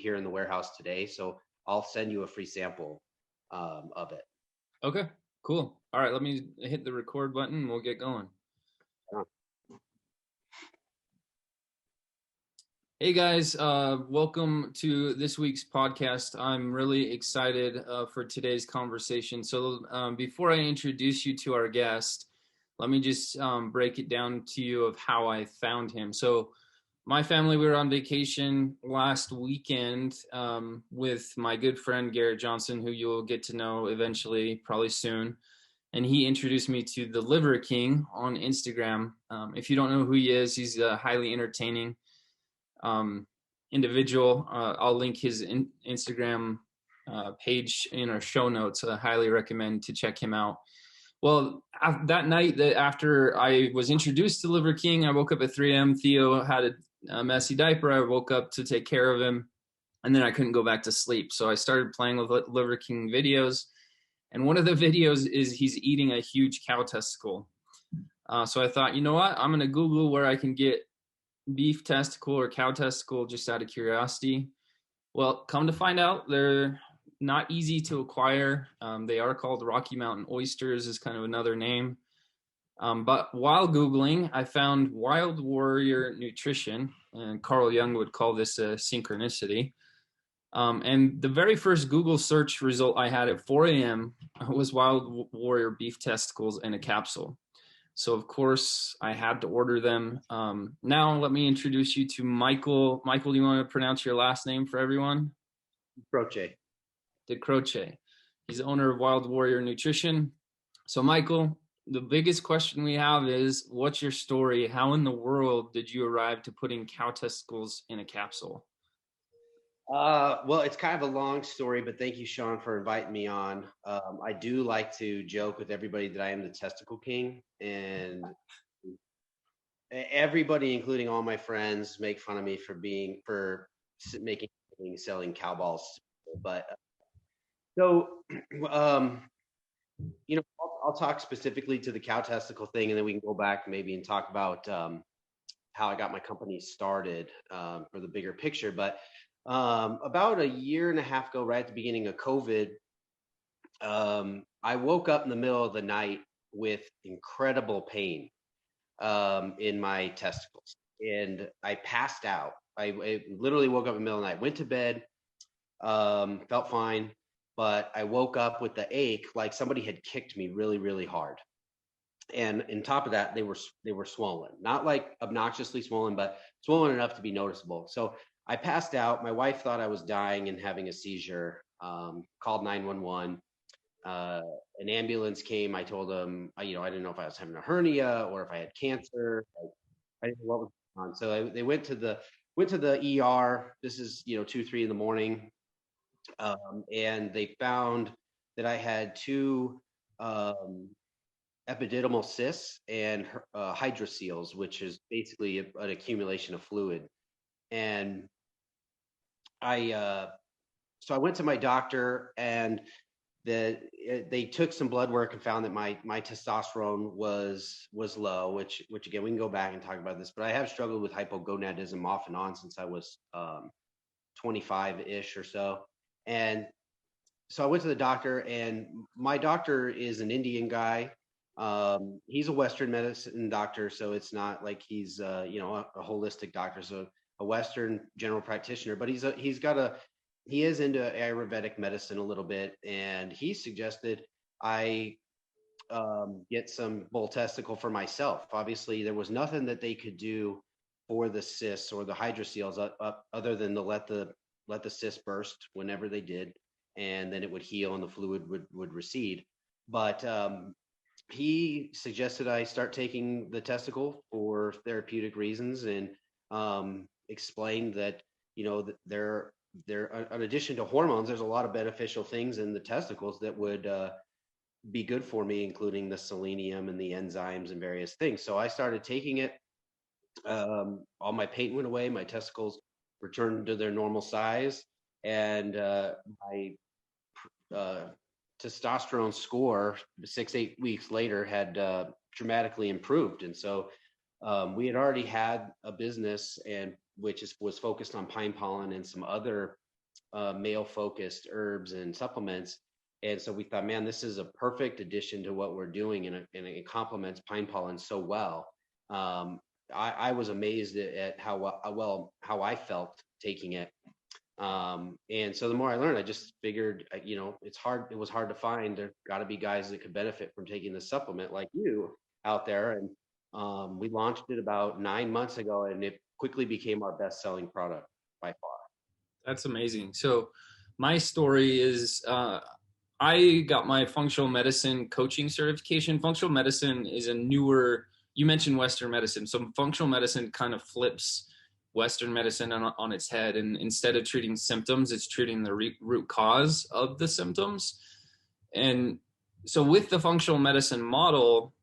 here in the warehouse today. So I'll send you a free sample of it. Okay, cool. All right, let me hit the record button and we'll get going. Hey guys, welcome to this week's podcast. I'm really excited for today's conversation. So before I introduce you to our guest, let me just break it down to you of how I found him. So my family, we were on vacation last weekend with my good friend Garrett Johnson, who you'll get to know eventually, probably soon. And he introduced me to the Liver King on Instagram. If you don't know who he is, he's highly entertaining individual. I'll link his Instagram page in our show notes. I highly recommend to check him out. Well, that night that after I was introduced to Liver King, I woke up at 3 a.m. Theo had a messy diaper. I woke up to take care of him, and then I couldn't go back to sleep. So I started playing with Liver King videos, and one of the videos is he's eating a huge cow testicle. So I thought, you know what? I'm going to Google where I can get beef testicle or cow testicle just out of curiosity. Well, come to find out, they're not easy to acquire. They are called Rocky Mountain oysters, is kind of another name. But while Googling, I found Wild Warrior Nutrition, and Carl Jung would call this a synchronicity. And the very first Google search result I had at 4 a.m. was Wild Warrior beef testicles in a capsule. So, of course, I had to order them. Now, let me introduce you to Michael. Michael, do you want to pronounce your last name for everyone? DiCroce. DiCroce. He's the owner of Wild Warrior Nutrition. So, Michael, the biggest question we have is, what's your story? How in the world did you arrive to putting cow testicles in a capsule? Well, it's kind of a long story, but thank you, Sean, for inviting me on. I do like to joke with everybody that I am the testicle king, and everybody, including all my friends, make fun of me for making selling cow balls. But so, um, I'll talk specifically to the cow testicle thing, and then we can go back maybe and talk about how I got my company started for the bigger picture. But about a year and a half ago, right at the beginning of COVID, I woke up in the middle of the night with incredible pain in my testicles, and I passed out. I literally woke up in the middle of the night, went to bed, felt fine, but I woke up with the ache like somebody had kicked me really, really hard. And on top of that, they were swollen, not like obnoxiously swollen, but swollen enough to be noticeable. So I passed out. My wife thought I was dying and having a seizure. Called 911. An ambulance came. I told them, I didn't know if I was having a hernia or if I had cancer. I didn't know what was going on. So they went to the ER. This is 2, 3 in the morning, and they found that I had two epididymal cysts and hydroceles, which is basically an accumulation of fluid. And so I went to my doctor, and they took some blood work and found that my testosterone was low, which again, we can go back and talk about this, but I have struggled with hypogonadism off and on since I was 25-ish or so. And so I went to the doctor, and my doctor is an Indian guy. He's a Western medicine doctor, so it's not like he's a holistic doctor, so a Western general practitioner, but he is into Ayurvedic medicine a little bit, and he suggested I get some bull testicle for myself. Obviously, there was nothing that they could do for the cysts or the hydroceles other than to let the cyst burst whenever they did, and then it would heal and the fluid would recede. But he suggested I start taking the testicle for therapeutic reasons, and explained that that there in addition to hormones, there's a lot of beneficial things in the testicles that would be good for me, including the selenium and the enzymes and various things. So I started taking it. All my pain went away. My testicles returned to their normal size, and my testosterone score 6-8 weeks later had dramatically improved. And so we had already had a business, and was focused on pine pollen and some other male focused herbs and supplements. And so we thought, man, this is a perfect addition to what we're doing, and it complements pine pollen so well. Um, I was amazed at how I felt taking it. And so the more I learned, I just figured, it was hard to find. There got to be guys that could benefit from taking the supplement like you out there. And we launched it about 9 months ago, and it quickly became our best selling product by far. That's amazing. So my story is I got my functional medicine coaching certification. Functional medicine is a newer, you mentioned Western medicine. So functional medicine kind of flips Western medicine on its head. And instead of treating symptoms, it's treating the root cause of the symptoms. And so with the functional medicine model,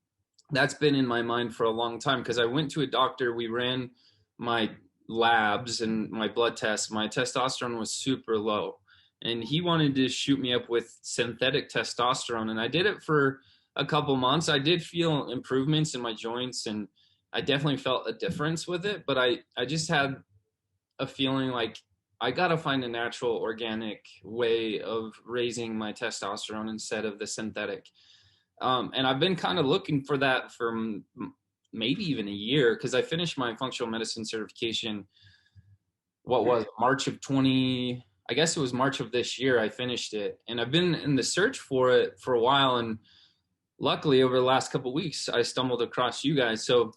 that's been in my mind for a long time because I went to a doctor. We ran my labs and my blood tests. My testosterone was super low, and he wanted to shoot me up with synthetic testosterone. And I did it for a couple months. I did feel improvements in my joints, and I definitely felt a difference with it. But I just had a feeling like I got to find a natural, organic way of raising my testosterone instead of the synthetic. And I've been kind of looking for that for maybe even a year because I finished my functional medicine certification. What was it, March of 20? I guess it was March of this year. I finished it, and I've been in the search for it for a while. And luckily, over the last couple of weeks, I stumbled across you guys. So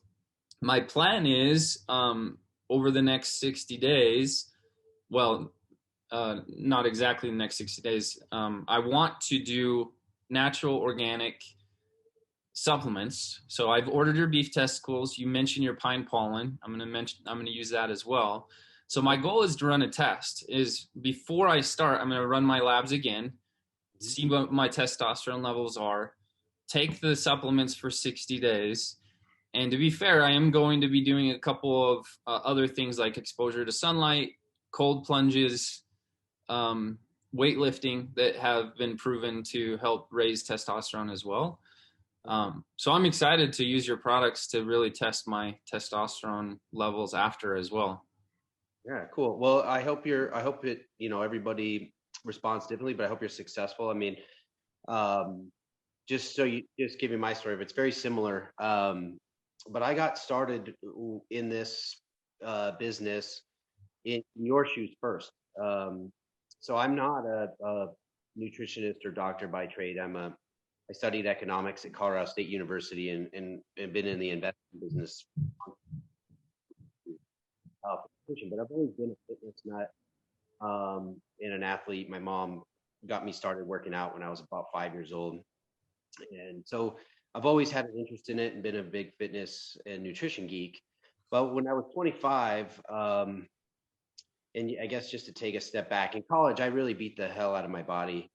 my plan is over the next 60 days. Well, not exactly the next 60 days. I want to do natural organic supplements. So I've ordered your beef testicles. You mentioned your pine pollen. I'm going to use that as well. So my goal is to run a test. Is before I start, I'm going to run my labs again, see what my testosterone levels are, take the supplements for 60 days. And to be fair, I am going to be doing a couple of other things like exposure to sunlight, cold plunges, weightlifting that have been proven to help raise testosterone as well. So I'm excited to use your products to really test my testosterone levels after as well. Yeah, cool. Well, I hope everybody responds differently, but I hope you're successful. I mean, just give you my story, but it's very similar. But I got started in this business in your shoes first. So I'm not a nutritionist or doctor by trade. I studied economics at Colorado State University and been in the investment business. But I've always been a fitness nut and an athlete. My mom got me started working out when I was about 5 years old. And so I've always had an interest in it and been a big fitness and nutrition geek. But when I was 25, and I guess just to take a step back, in college, I really beat the hell out of my body.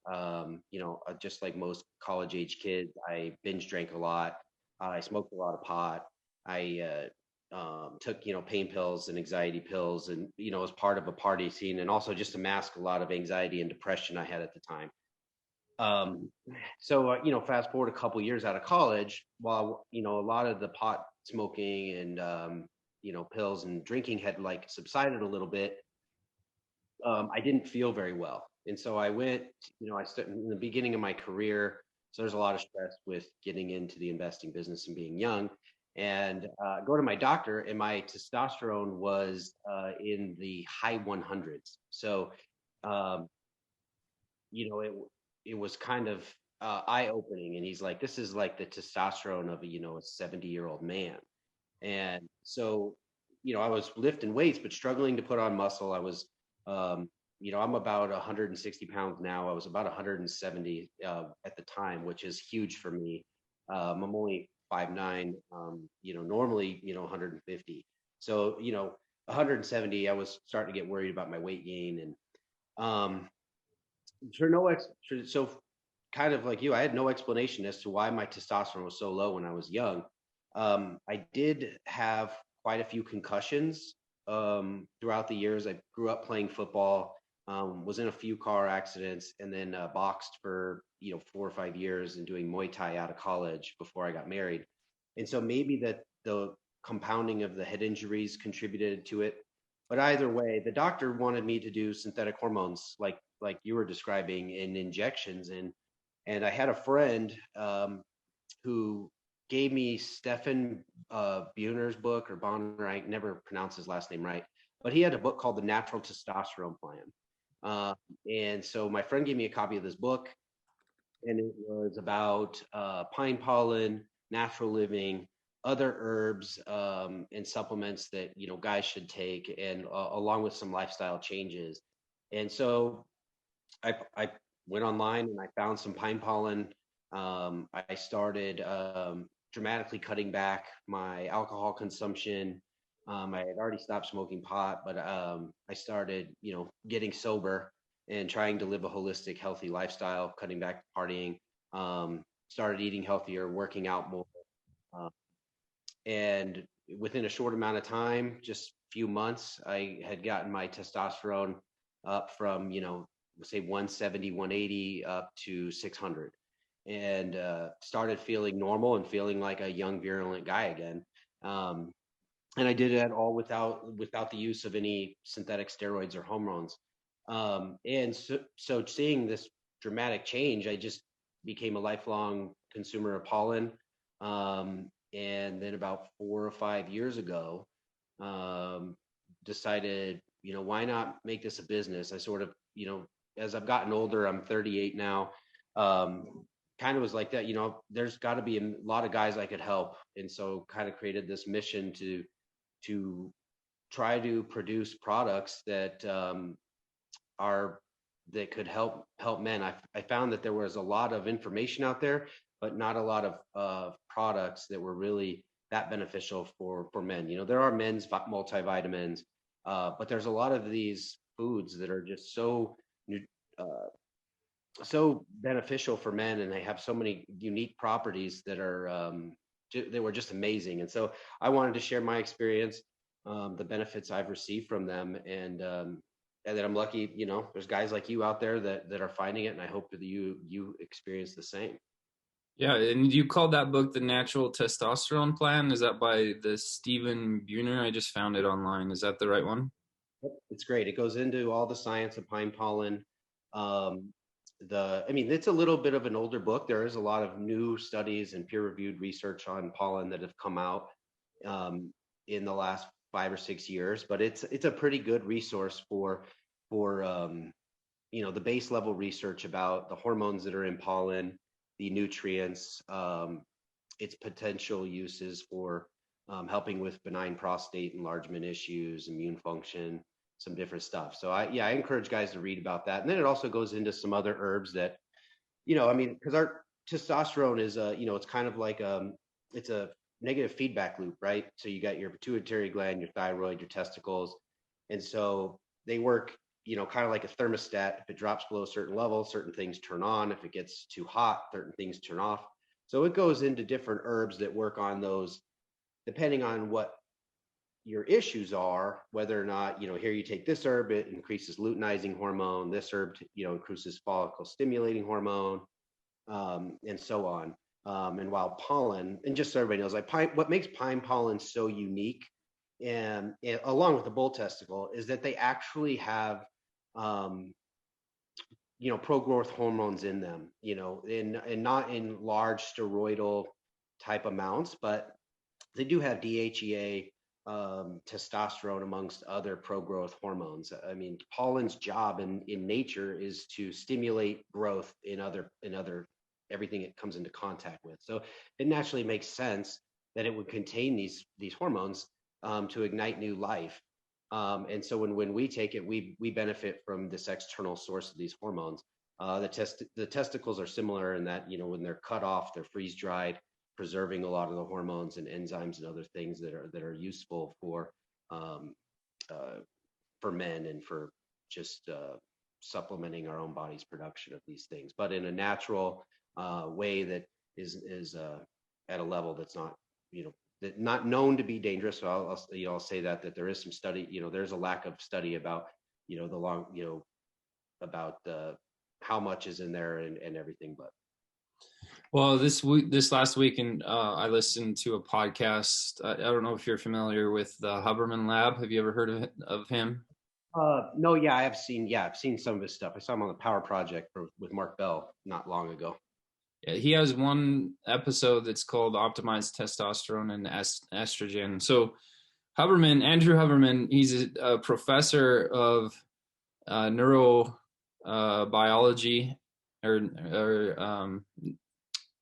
Just like most college age kids, I binge drank a lot. I smoked a lot of pot. I took, pain pills and anxiety pills and, as part of a party scene, and also just to mask a lot of anxiety and depression I had at the time. Fast forward a couple years out of college, while, a lot of the pot smoking and, pills and drinking had like subsided a little bit. I didn't feel very well. And so I went, I started in the beginning of my career. So there's a lot of stress with getting into the investing business and being young. And go to my doctor, and my testosterone was in the high 100s. So, it was kind of eye opening. And he's like, this is like the testosterone of a 70-year-old man. And so, I was lifting weights, but struggling to put on muscle. I was, I'm about 160 pounds now. I was about 170 at the time, which is huge for me. I'm only 5'9", normally, 150. So, 170, I was starting to get worried about my weight gain. And so kind of like you, I had no explanation as to why my testosterone was so low when I was young. I did have quite a few concussions throughout the years. I grew up playing football, was in a few car accidents, and then boxed for 4 or 5 years and doing Muay Thai out of college before I got married. And so maybe that the compounding of the head injuries contributed to it. But either way, the doctor wanted me to do synthetic hormones, like you were describing, in injections, and I had a friend who gave me Stefan Buhner's book, or Bonner. I never pronounce his last name right, but he had a book called The Natural Testosterone Plan. And so my friend gave me a copy of this book, and it was about pine pollen, natural living, other herbs, and supplements that guys should take, and along with some lifestyle changes. And so I went online and I found some pine pollen. I started dramatically cutting back my alcohol consumption. I had already stopped smoking pot, but I started, getting sober and trying to live a holistic, healthy lifestyle, cutting back partying. Started eating healthier, working out more, uh, and within a short amount of time, just few months, I had gotten my testosterone up from, say 170, 180 up to 600, and started feeling normal and feeling like a young, virulent guy again. Um, and I did that all without the use of any synthetic steroids or hormones. And so seeing this dramatic change, I just became a lifelong consumer of pollen. And then about 4 or 5 years ago, um, decided, why not make this a business? I sort of, as I've gotten older, I'm 38 now. Kind of was like that, there's got to be a lot of guys I could help, and so kind of created this mission to try to produce products that are that could help men. I found that there was a lot of information out there, but not a lot of products that were really that beneficial for men. There are men's multivitamins, but there's a lot of these foods that are just uh, so beneficial for men, and they have so many unique properties that are they were just amazing. And so I wanted to share my experience, the benefits I've received from them, and that I'm lucky, there's guys like you out there that are finding it, and I hope that you experience the same. Yeah, and you called that book The Natural Testosterone Plan. Is that by the Stephen Buhner? I just found it online. Is that the right one? It's great. It goes into all the science of pine pollen. Um, it's a little bit of an older book. There is a lot of new studies and peer-reviewed research on pollen that have come out in the last 5 or 6 years, but it's a pretty good resource for the base level research about the hormones that are in pollen, the nutrients, its potential uses for helping with benign prostate enlargement issues, immune function, some different stuff. So I encourage guys to read about that. And then it also goes into some other herbs that, because our testosterone is it's kind of like it's a negative feedback loop, right? So you got your pituitary gland, your thyroid, your testicles, and so they work, kind of like a thermostat. If it drops below a certain level, certain things turn on. If it gets too hot, certain things turn off. So it goes into different herbs that work on those, depending on what your issues are, whether or not, here you take this herb, it increases luteinizing hormone, this herb, increases follicle stimulating hormone, and so on. And while pollen, and just so everybody knows, like what makes pine pollen so unique, and along with the bull testicle, is that they actually have, pro-growth hormones in them, and not in large steroidal type amounts, but they do have DHEA, testosterone, amongst other pro-growth hormones. I mean, pollen's job in nature is to stimulate growth in other everything it comes into contact with. So it naturally makes sense that it would contain these hormones, to ignite new life. And so when we take it, we benefit from this external source of these hormones. The testicles are similar in that, when they're cut off, they're freeze dried, preserving a lot of the hormones and enzymes and other things that are useful um, for men, and for just supplementing our own body's production of these things, but in a natural way that is at a level that's not, that not known to be dangerous. So I'll say that there is some study, there's a lack of study about, the long, about how much is in there and everything. But Well, this last week, and I listened to a podcast. I don't know if you're familiar with the Hubermann Lab. Have you ever heard of him? No, yeah, I've seen some of his stuff. I saw him on the Power Project with Mark Bell not long ago. Yeah, he has one episode that's called "Optimized Testosterone and Estrogen." So, Andrew Huberman, he's a professor of neurobiology or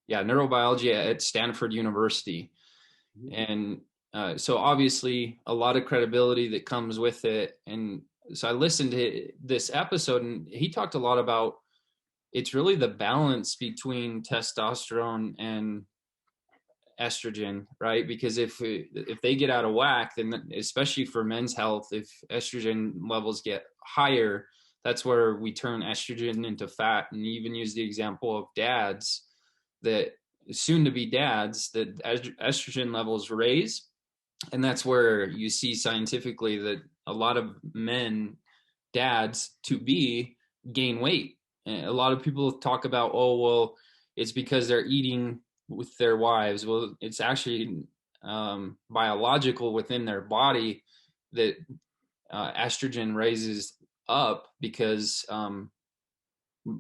neurobiology at Stanford University. And so obviously a lot of credibility that comes with it. And so I listened to this episode, and he talked a lot about it's really the balance between testosterone and estrogen, right? Because if they get out of whack, then especially for men's health, if estrogen levels get higher, that's where we turn estrogen into fat. And even use the example of dads, that soon to be dads, that estrogen levels raise. And that's where you see scientifically that a lot of men, dads to be, gain weight. And a lot of people talk about, oh, well, it's because they're eating with their wives. Well, it's actually biological within their body that estrogen raises up because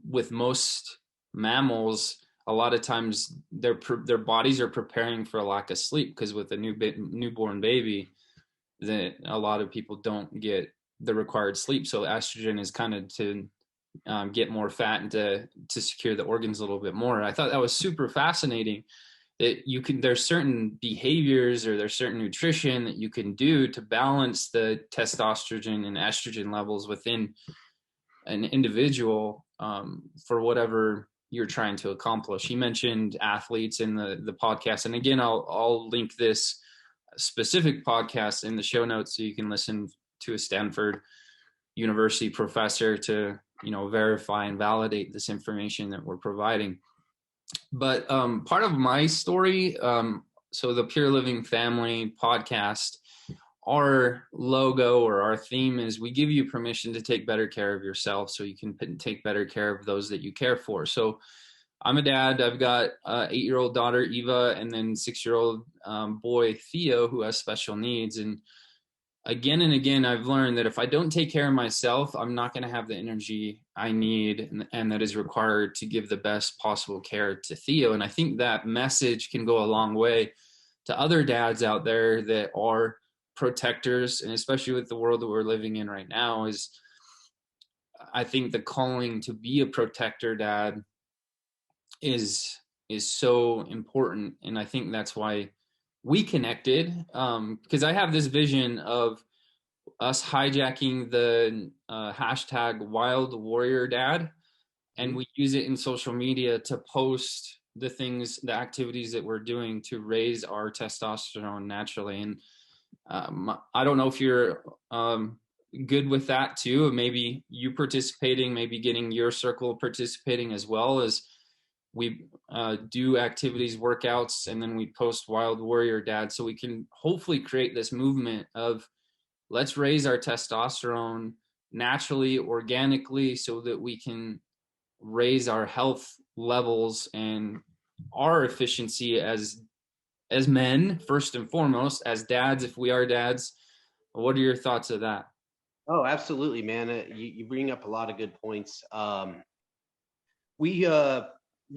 with most mammals, a lot of times their bodies are preparing for a lack of sleep, because with a newborn baby, that a lot of people don't get the required sleep. So estrogen is kind of to get more fat and to secure the organs a little bit more. I thought that was super fascinating. That you can, there's certain behaviors or there's certain nutrition that you can do to balance the testosterone and estrogen levels within an individual for whatever you're trying to accomplish. He mentioned athletes in the podcast, and again, I'll link this specific podcast in the show notes so you can listen to a Stanford University professor to verify and validate this information that we're providing. But part of my story, so the Pure Living Family podcast, our logo or our theme is we give you permission to take better care of yourself so you can take better care of those that you care for. So I'm a dad. I've got an 8-year-old daughter, Eva, and then 6-year-old boy, Theo, who has special needs. And again and again, I've learned that if I don't take care of myself, I'm not going to have the energy I need and that is required to give the best possible care to Theo. And I think that message can go a long way to other dads out there that are protectors, and especially with the world that we're living in right now, is I think the calling to be a protector dad is so important. And I think that's why we connected, because I have this vision of us hijacking the hashtag Wild Warrior Dad, and we use it in social media to post the activities that we're doing to raise our testosterone naturally. And I don't know if you're good with that too. Maybe you participating, maybe getting your circle participating as well. As we do activities, workouts, and then we post Wild Warrior Dad, so we can hopefully create this movement of let's raise our testosterone naturally, organically, so that we can raise our health levels and our efficiency as men, first and foremost, as dads, if we are dads. What are your thoughts of that? Oh, absolutely, man. You bring up a lot of good points. We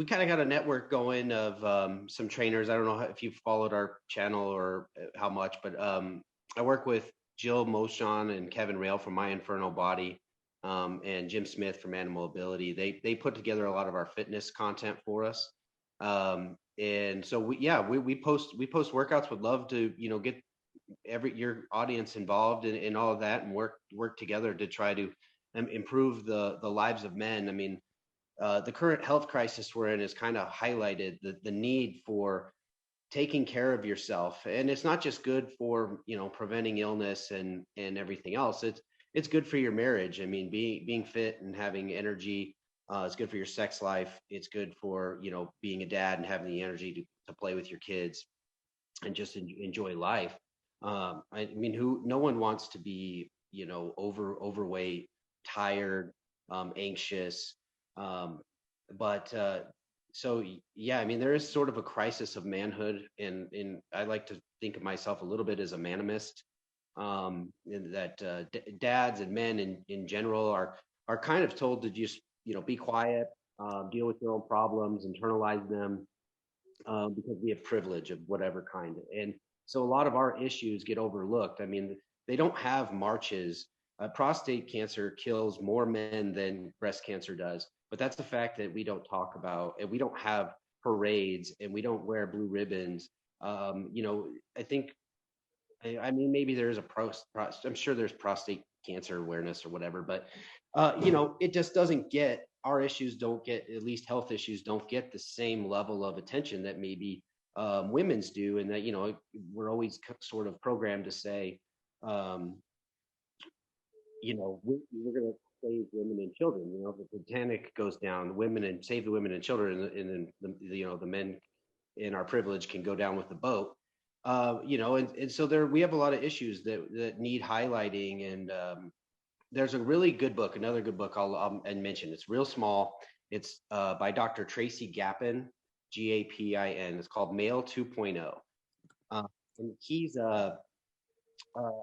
kind of got a network going of some trainers. I don't know if you've followed our channel or how much, but I work with Jill Moshon and Kevin Rail from My Infernal Body, and Jim Smith from Animal Ability. They put together a lot of our fitness content for us. And so we post workouts. Would love to get your audience involved in all of that and work together to try to improve the lives of men. I mean, the current health crisis we're in has kind of highlighted the need for taking care of yourself, and it's not just good for preventing illness and everything else. It's good for your marriage. I mean, being fit and having energy is good for your sex life. It's good for being a dad and having the energy to play with your kids and just enjoy life. I mean, no one wants to be overweight, tired, anxious, but so yeah, I mean, there is sort of a crisis of manhood, and I like to think of myself a little bit as a manimist. In that dads and men in general are kind of told to just be quiet, deal with your own problems, internalize them, because we have privilege of whatever kind. And so a lot of our issues get overlooked. I mean, they don't have marches. Prostate cancer kills more men than breast cancer does, but that's the fact that we don't talk about, and we don't have parades, and we don't wear blue ribbons. I think, I mean, maybe there is I'm sure there's prostate cancer awareness or whatever, but it just doesn't get our issues don't get, at least health issues don't get the same level of attention that maybe women's do, and that we're always sort of programmed to say, um, we're going to save women and children. If the Titanic goes down, women and save the women and children, and then the men in our privilege can go down with the boat. And so there we have a lot of issues that need highlighting. And there's a really good book, another good book I'll mention. It's real small. It's by Dr. Tracy Gapin, Gapin. It's called Male 2.0. And he's I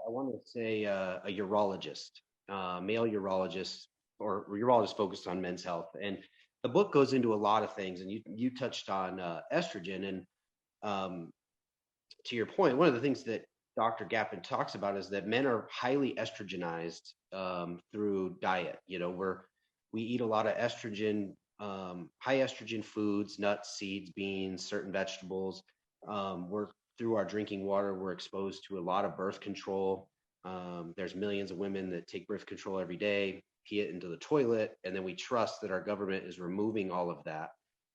want to say a urologist, male urologist, or urologist focused on men's health. And the book goes into a lot of things. And you touched on estrogen. And to your point, one of the things that Dr. Gapin talks about is that men are highly estrogenized through diet. We eat a lot of estrogen, high estrogen foods, nuts, seeds, beans, certain vegetables. We're through our drinking water, we're exposed to a lot of birth control. There's millions of women that take birth control every day, pee it into the toilet, and then we trust that our government is removing all of that.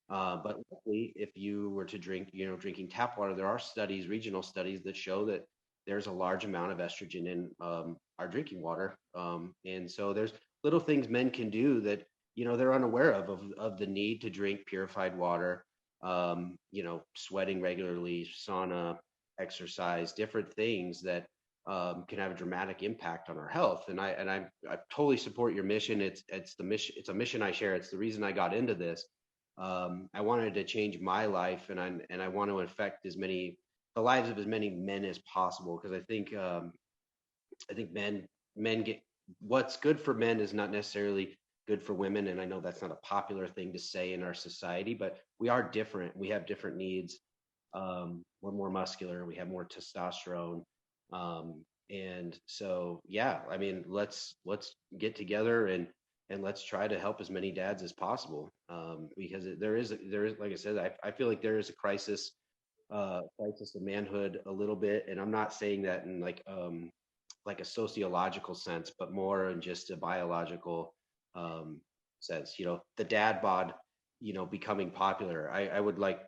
But luckily, if you were to drink, drinking tap water, there are studies, regional studies, that show that there's a large amount of estrogen in our drinking water. And so there's little things men can do that, they're unaware of the need to drink purified water, sweating regularly, sauna, exercise, different things that can have a dramatic impact on our health. And I totally support your mission. It's the mission. It's a mission I share. It's the reason I got into this. I wanted to change my life, and I want to affect the lives of as many men as possible, because I think men get what's good for men is not necessarily good for women. And I know that's not a popular thing to say in our society, but we are different. We have different needs. We're more muscular. We have more testosterone. And so, yeah, I mean, let's get together and let's try to help as many dads as possible. Because there is, like I said, I feel like there is a crisis of manhood a little bit. And I'm not saying that in like a sociological sense, but more in just a biological sense. The dad bod, becoming popular. I would like,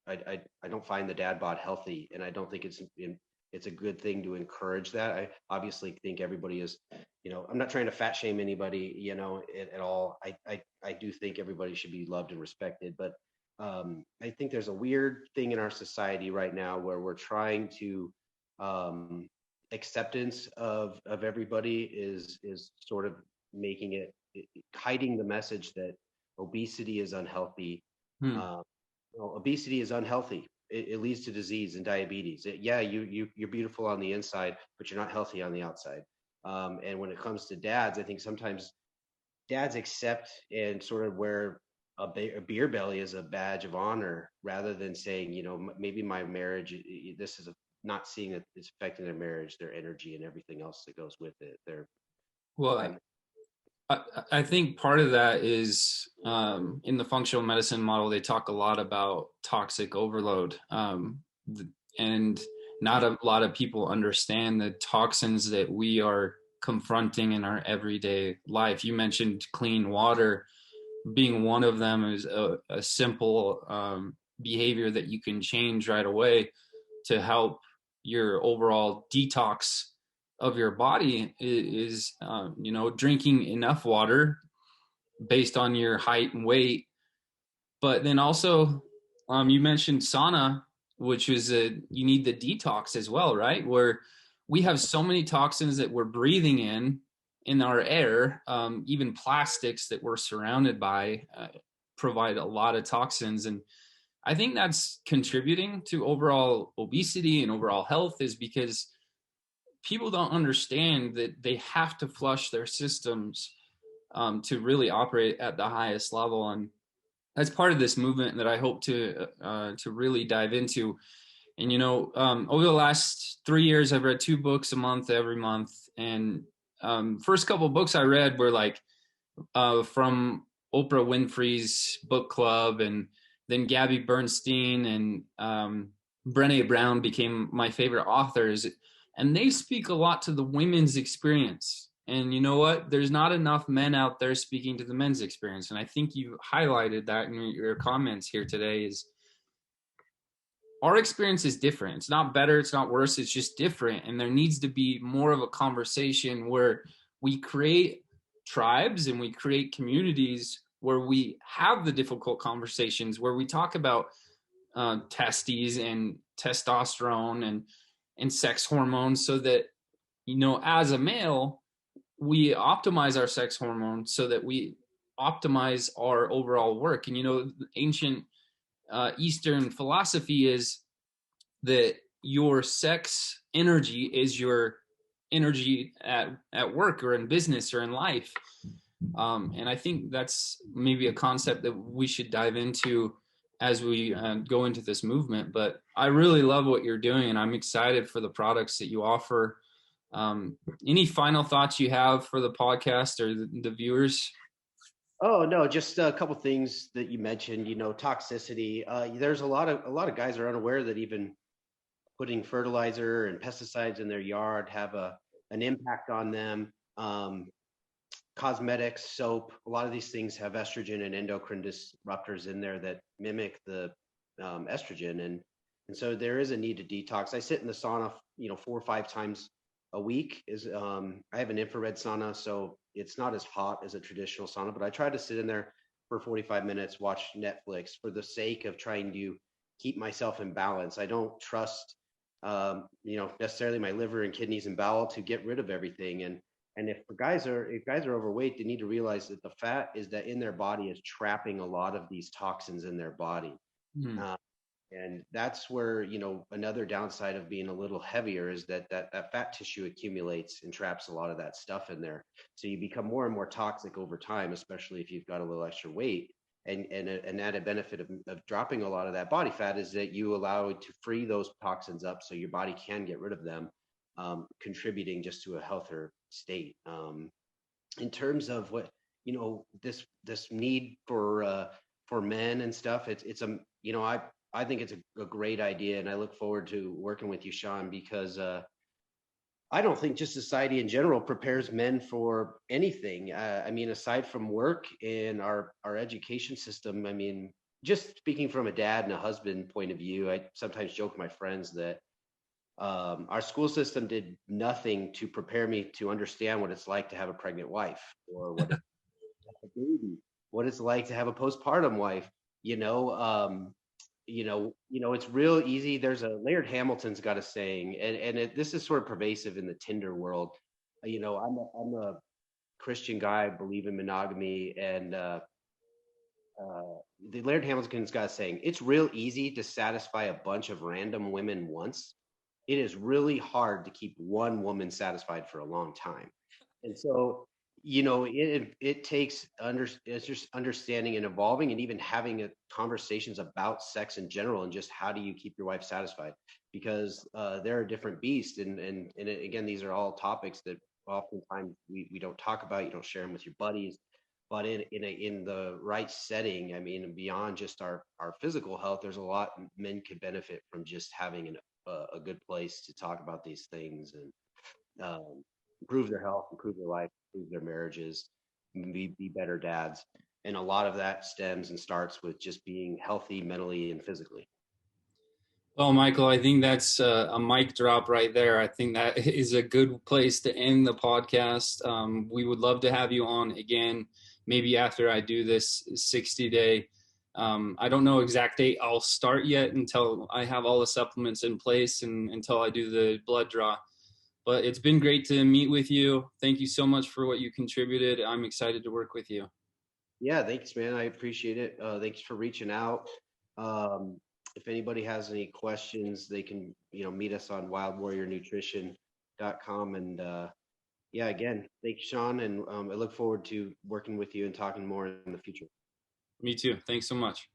I don't find the dad bod healthy, and I don't think it's a good thing to encourage that. I obviously think everybody is, I'm not trying to fat shame anybody, at all. I do think everybody should be loved and respected, but I think there's a weird thing in our society right now where we're trying to acceptance of everybody is sort of making it, hiding the message that obesity is unhealthy. Obesity is unhealthy. It leads to disease and diabetes. You're beautiful on the inside, but you're not healthy on the outside. And when it comes to dads, I think sometimes dads accept and sort of wear a beer belly as a badge of honor, rather than saying, maybe my marriage, this is not seeing that it's affecting their marriage, their energy, and everything else that goes with it. Well, I think part of that is in the functional medicine model, they talk a lot about toxic overload. And not a lot of people understand the toxins that we are confronting in our everyday life. You mentioned clean water being one of them. Is a simple behavior that you can change right away to help your overall detox of your body is drinking enough water based on your height and weight. But then also you mentioned sauna, which is you need the detox as well, right? Where we have so many toxins that we're breathing in our air, even plastics that we're surrounded by. provide a lot of toxins. And I think that's contributing to overall obesity and overall health, is because people don't understand that they have to flush their systems to really operate at the highest level. And that's part of this movement that I hope to really dive into. And, you know, over the last 3 years, I've read 2 books a month, every month. And first couple of books I read were like from Oprah Winfrey's book club, and then Gabby Bernstein and Brené Brown became my favorite authors. And they speak a lot to the women's experience. And you know what? There's not enough men out there speaking to the men's experience. And I think you highlighted that in your comments here today. Is our experience is different. It's not better, it's not worse, it's just different. And there needs to be more of a conversation where we create tribes and we create communities where we have the difficult conversations, where we talk about testes and testosterone and sex hormones, so that, you know, as a male, we optimize our sex hormones so that we optimize our overall work. And, you know, ancient Eastern philosophy is that your sex energy is your energy at work or in business or in life. And I think that's maybe a concept that we should dive into as we go into this movement. But I really love what you're doing, and I'm excited for the products that you offer. Any final thoughts you have for the podcast or the viewers? Oh no, just a couple things that you mentioned. You know, toxicity. There's a lot of guys are unaware that even putting fertilizer and pesticides in their yard have an impact on them. Cosmetics, soap, a lot of these things have estrogen and endocrine disruptors in there that mimic the estrogen, and so there is a need to detox. I sit in the sauna, you know, 4 or 5 times a week. I have an infrared sauna, so it's not as hot as a traditional sauna, but I try to sit in there for 45 minutes, watch Netflix for the sake of trying to keep myself in balance. I don't trust, you know, necessarily my liver and kidneys and bowel to get rid of everything. And if guys are overweight, they need to realize that the fat is that in their body is trapping a lot of these toxins in their body. And that's where, you know, another downside of being a little heavier is that fat tissue accumulates and traps a lot of that stuff in there. So you become more and more toxic over time, especially if you've got a little extra weight. And an added benefit of dropping a lot of that body fat is that you allow it to free those toxins up so your body can get rid of them, contributing just to a healthier state. In terms of what, you know, this need for men and stuff, it's you know, I think it's a great idea, and I look forward to working with you, Sean, because I don't think just society in general prepares men for anything. I mean, aside from work and our education system, I mean, just speaking from a dad and a husband point of view, I sometimes joke with my friends that our school system did nothing to prepare me to understand what it's like to have a pregnant wife, or what it's like to have a baby, what it's like to have a postpartum wife. You know, it's real easy. There's a Laird Hamilton's got a saying, and this is sort of pervasive in the Tinder world. You know, I'm a Christian guy, I believe in monogamy, and the Laird Hamilton's got a saying: it's real easy to satisfy a bunch of random women once. It is really hard to keep one woman satisfied for a long time. And so, you know, it takes it's just understanding and evolving, and even having conversations about sex in general, and just how do you keep your wife satisfied, because they're a different beast. And again, these are all topics that oftentimes we don't talk about. You don't share them with your buddies, but in the right setting, I mean, beyond just our physical health, there's a lot men could benefit from just having a good place to talk about these things, and improve their health, improve their life, improve their marriages, be better dads. And a lot of that stems and starts with just being healthy mentally and physically. Well, Michael, I think that's a mic drop right there. I think that is a good place to end the podcast. We would love to have you on again, maybe after I do this 60-day. I don't know exact date I'll start yet until I have all the supplements in place and until I do the blood draw. But it's been great to meet with you. Thank you so much for what you contributed. I'm excited to work with you. Yeah, thanks, man. I appreciate it. Thanks for reaching out. If anybody has any questions, they can, meet us on wildwarriornutrition.com. And yeah, again, thanks, Sean. And I look forward to working with you and talking more in the future. Me too. Thanks so much.